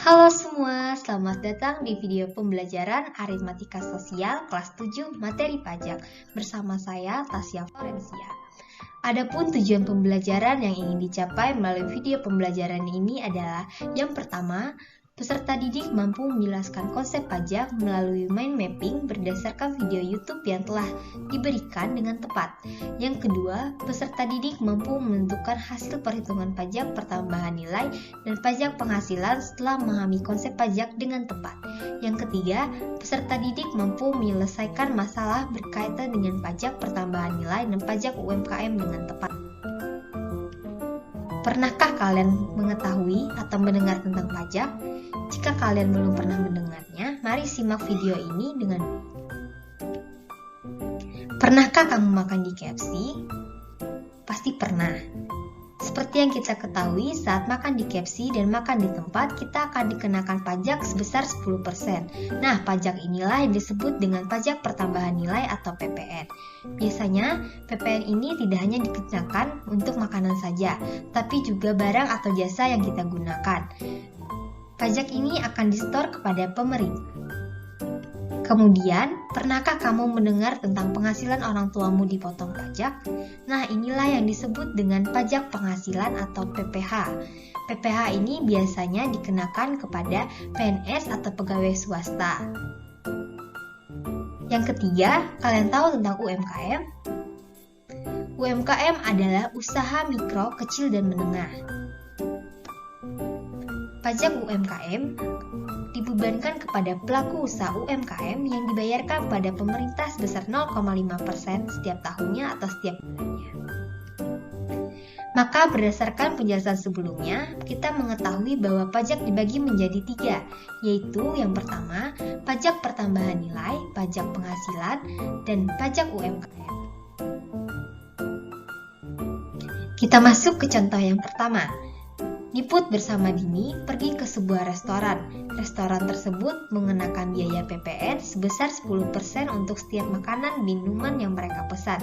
Halo semua, selamat datang di video pembelajaran Aritmatika Sosial kelas 7 materi pajak bersama saya Tasya Florencia. Adapun tujuan pembelajaran yang ingin dicapai melalui video pembelajaran ini adalah yang pertama, peserta didik mampu menjelaskan konsep pajak melalui mind mapping berdasarkan video YouTube yang telah diberikan dengan tepat. Yang kedua, peserta didik mampu menentukan hasil perhitungan pajak pertambahan nilai dan pajak penghasilan setelah memahami konsep pajak dengan tepat. Yang ketiga, peserta didik mampu menyelesaikan masalah berkaitan dengan pajak pertambahan nilai dan pajak UMKM dengan tepat. Pernahkah kalian mengetahui atau mendengar tentang pajak? Jika kalian belum pernah mendengarnya, mari simak video ini dengan baik. Pernahkah kamu makan di KFC? Pasti pernah. Seperti yang kita ketahui, saat makan di KFC dan makan di tempat, kita akan dikenakan pajak sebesar 10%. Nah, pajak inilah yang disebut dengan pajak pertambahan nilai atau PPN. Biasanya, PPN ini tidak hanya dikenakan untuk makanan saja, tapi juga barang atau jasa yang kita gunakan. Pajak ini akan disetor kepada pemerintah. Kemudian, pernahkah kamu mendengar tentang penghasilan orang tuamu dipotong pajak? Nah, inilah yang disebut dengan pajak penghasilan atau PPH. PPH ini biasanya dikenakan kepada PNS atau pegawai swasta. Yang ketiga, kalian tahu tentang UMKM? UMKM adalah usaha mikro, kecil, dan menengah. Pajak UMKM dibebankan kepada pelaku usaha UMKM yang dibayarkan kepada pemerintah sebesar 0,5% setiap tahunnya atau setiap bulannya. Maka berdasarkan penjelasan sebelumnya, kita mengetahui bahwa pajak dibagi menjadi 3, yaitu yang pertama, pajak pertambahan nilai, pajak penghasilan, dan pajak UMKM. Kita masuk ke contoh yang pertama. Niput bersama Dini pergi ke sebuah restoran. Restoran tersebut mengenakan biaya PPN sebesar 10% untuk setiap makanan minuman yang mereka pesan.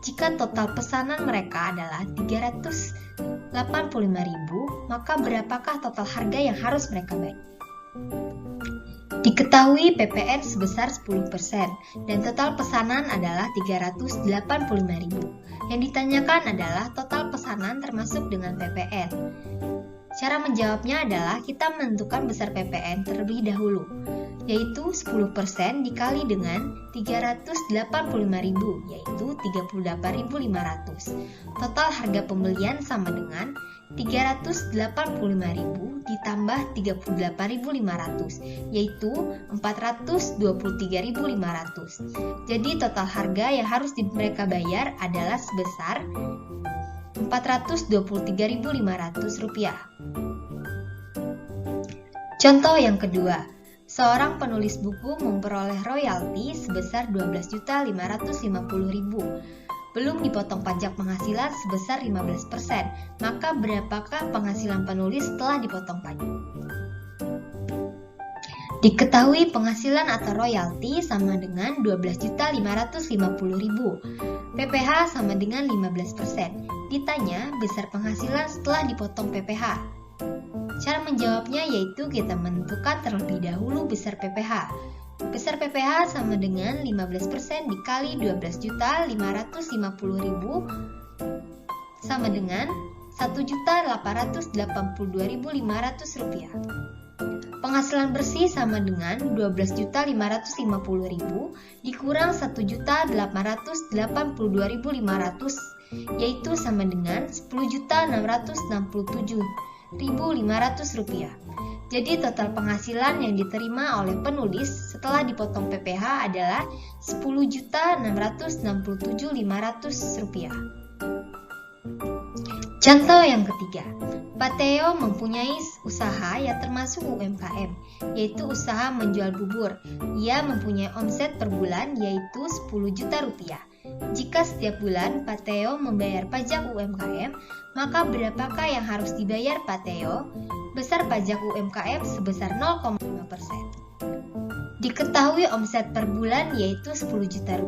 Jika total pesanan mereka adalah 385.000, maka berapakah total harga yang harus mereka bayar? Diketahui PPN sebesar 10% dan total pesanan adalah 385.000. Yang ditanyakan adalah total pesanan termasuk dengan PPN. Cara menjawabnya adalah kita menentukan besar PPN terlebih dahulu, yaitu 10% dikali dengan 385.000, yaitu 38.500. Total harga pembelian sama dengan 385.000 ditambah 38.500, yaitu 423.500. Jadi total harga yang harus mereka bayar adalah sebesar Rp423.500. Contoh yang kedua, seorang penulis buku memperoleh royalti sebesar Rp12.550.000. Belum dipotong pajak penghasilan sebesar 15%, maka berapakah penghasilan penulis setelah dipotong pajak? Diketahui penghasilan atau royalti sama dengan Rp12.550.000. PPH sama dengan 15%. Ditanya besar penghasilan setelah dipotong PPH. Cara menjawabnya yaitu kita menentukan terlebih dahulu besar PPH. Besar PPH sama dengan 15% dikali 12.550.000 sama dengan Rp1.882.500. Penghasilan bersih sama dengan 12.550.000 dikurang 1.882.500, yaitu sama dengan Rp10.667.500. Jadi total penghasilan yang diterima oleh penulis setelah dipotong PPH adalah Rp10.667.500. Contoh yang ketiga, Pak Theo mempunyai usaha yang termasuk UMKM, yaitu usaha menjual bubur. Ia mempunyai omset per bulan yaitu Rp10 juta. Jika setiap bulan Pak Theo membayar pajak UMKM, maka berapakah yang harus dibayar Pak Theo? Besar pajak UMKM sebesar 0,5%. Diketahui omset per bulan yaitu Rp10 juta.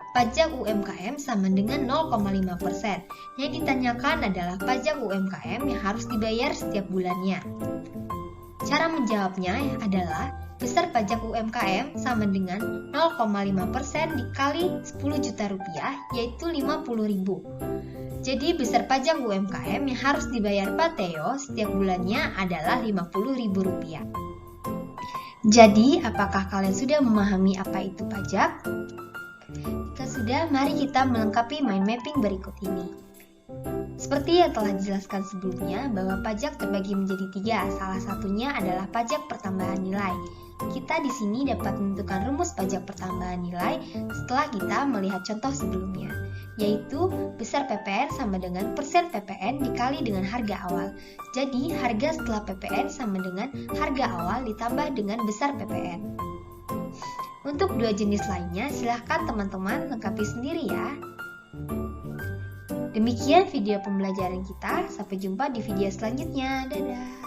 Pajak UMKM sama dengan 0,5%. Yang ditanyakan adalah pajak UMKM yang harus dibayar setiap bulannya. Cara menjawabnya adalah besar pajak UMKM sama dengan 0,5% dikali 10 juta rupiah, yaitu 50.000. Jadi besar pajak UMKM yang harus dibayar Pak Theo setiap bulannya adalah 50.000 rupiah. Jadi, apakah kalian sudah memahami apa itu pajak? Jika sudah, mari kita melengkapi mind mapping berikut ini. Seperti yang telah dijelaskan sebelumnya, bahwa pajak terbagi menjadi 3. Salah satunya adalah pajak pertambahan nilai. Kita di sini dapat menentukan rumus pajak pertambahan nilai setelah kita melihat contoh sebelumnya, yaitu besar PPN sama dengan persen PPN dikali dengan harga awal. Jadi, harga setelah PPN sama dengan harga awal ditambah dengan besar PPN. Untuk dua jenis lainnya, silahkan teman-teman lengkapi sendiri ya. Demikian video pembelajaran kita, sampai jumpa di video selanjutnya. Dadah!